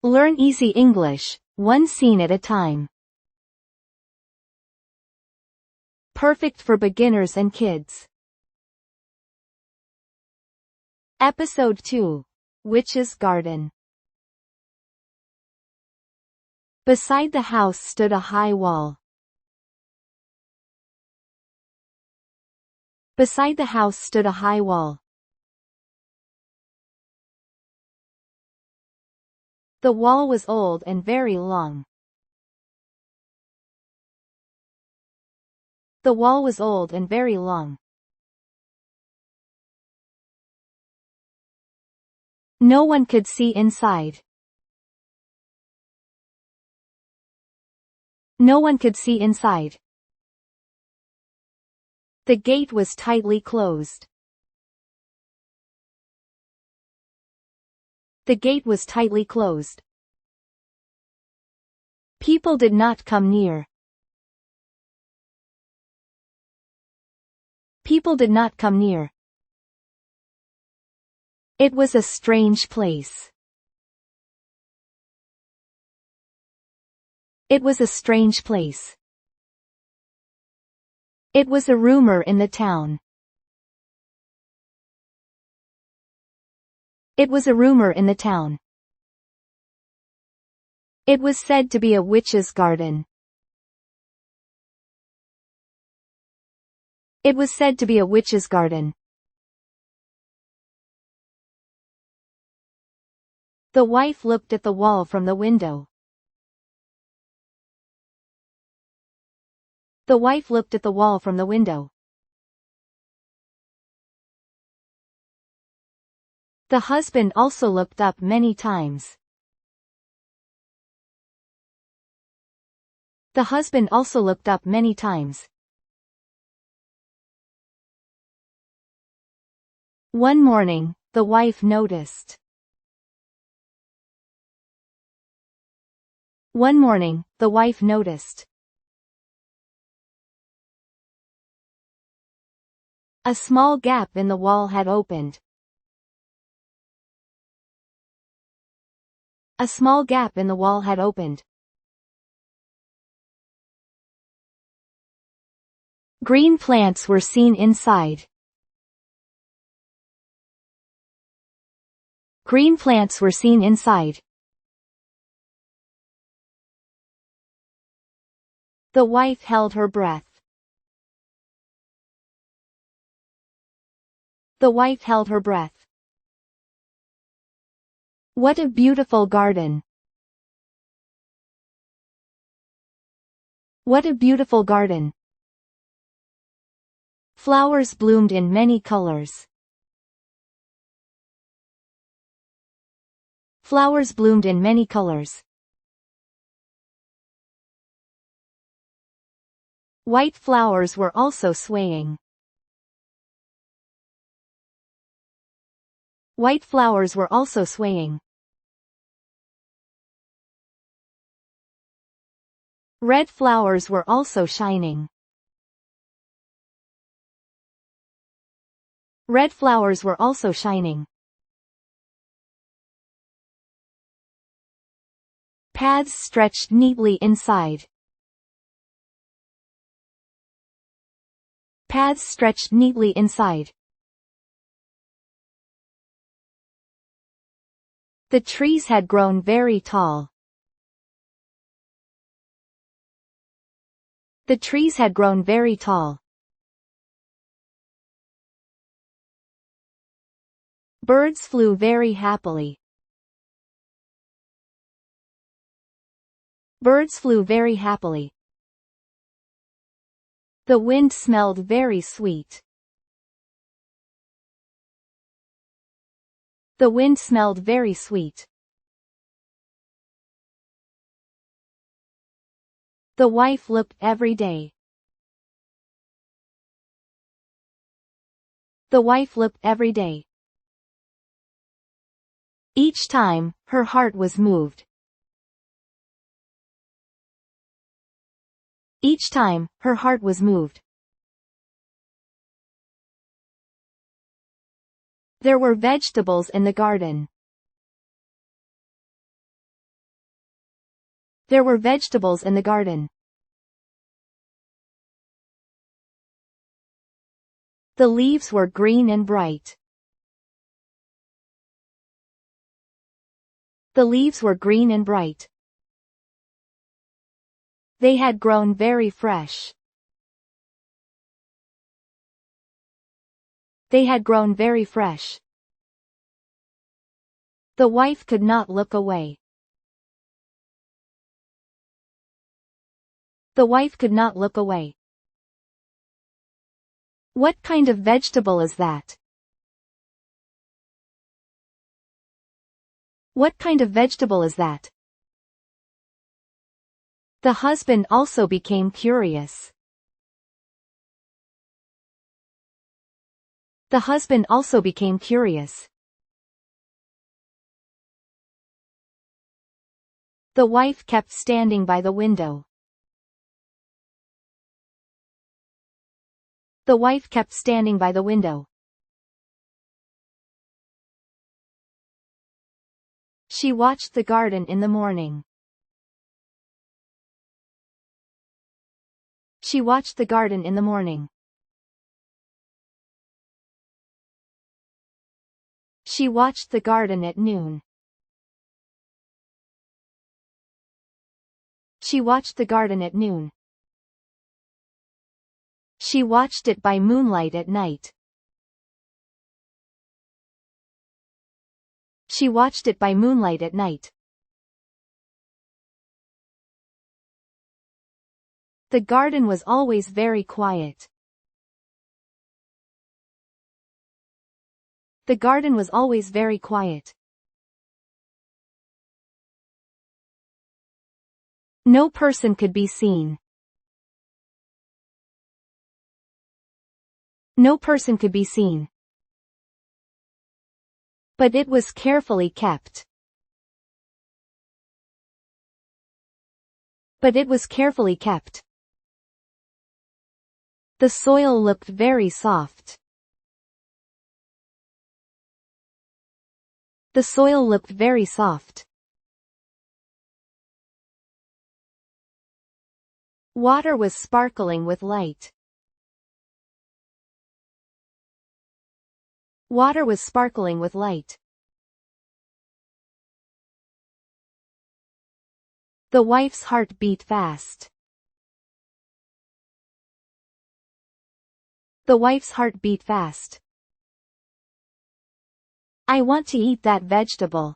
Learn easy English, one scene at a time. Perfect for beginners and kids. Episode 2. Witch's Garden. Beside the house stood a high wall. Beside the house stood a high wall. The wall was old and very long. The wall was old and very long. No one could see inside. No one could see inside. The gate was tightly closed. The gate was tightly closed. People did not come near. People did not come near. It was a strange place. It was a strange place. It was a rumor in the town. It was a rumor in the town. It was said to be a witch's garden. It was said to be a witch's garden. The wife looked at the wall from the window. The wife looked at the wall from the window. The husband also looked up many times. The husband also looked up many times. One morning, the wife noticed. One morning, the wife noticed. A small gap in the wall had opened. A small gap in the wall had opened. Green plants were seen inside. Green plants were seen inside. The wife held her breath. The wife held her breath. What a beautiful garden. What a beautiful garden. Flowers bloomed in many colors. Flowers bloomed in many colors. White flowers were also swaying. White flowers were also swaying. Red flowers were also shining. Red flowers were also shining. Paths stretched neatly inside. Paths stretched neatly inside. The trees had grown very tall. The trees had grown very tall. Birds flew very happily. Birds flew very happily. The wind smelled very sweet. The wind smelled very sweet. The wife looked every day. The wife looked every day. Each time, her heart was moved. Each time, her heart was moved. There were vegetables in the garden. There were vegetables in the garden. The leaves were green and bright. The leaves were green and bright. They had grown very fresh. They had grown very fresh. The wife could not look away. The wife could not look away. What kind of vegetable is that? What kind of vegetable is that? The husband also became curious. The husband also became curious. The wife kept standing by the window. The wife kept standing by the window. She watched the garden in the morning. She watched the garden in the morning. She watched the garden at noon. She watched the garden at noon. She watched it by moonlight at night. She watched it by moonlight at night. The garden was always very quiet. The garden was always very quiet. No person could be seen. No person could be seen. But it was carefully kept. But it was carefully kept. The soil looked very soft. The soil looked very soft. Water was sparkling with light. Water was sparkling with light. The wife's heart beat fast. The wife's heart beat fast. I want to eat that vegetable.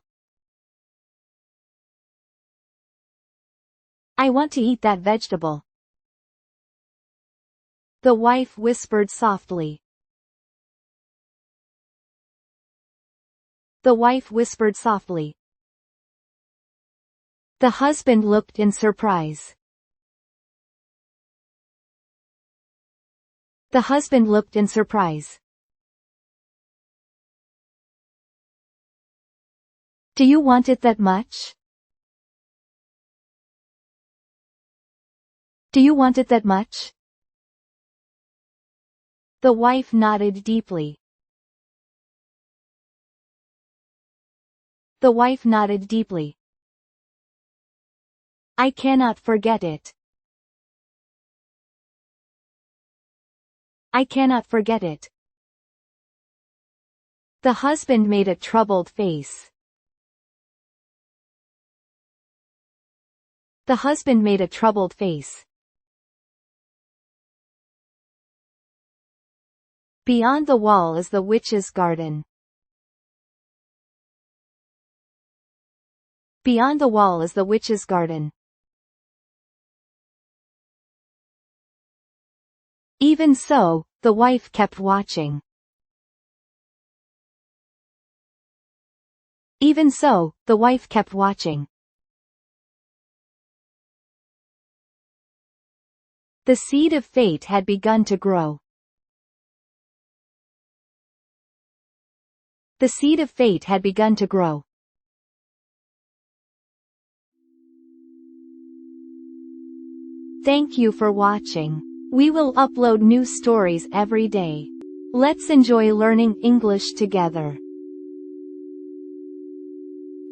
I want to eat that vegetable. The wife whispered softly. The wife whispered softly. The husband looked in surprise. The husband looked in surprise. Do you want it that much? Do you want it that much? The wife nodded deeply. The wife nodded deeply. I cannot forget it. I cannot forget it. The husband made a troubled face. The husband made a troubled face. Beyond the wall is the witch's garden. Beyond the wall is the witch's garden. Even so, the wife kept watching. Even so, the wife kept watching. The seed of fate had begun to grow. The seed of fate had begun to grow. Thank you for watching. We will upload new stories every day. Let's enjoy learning English together.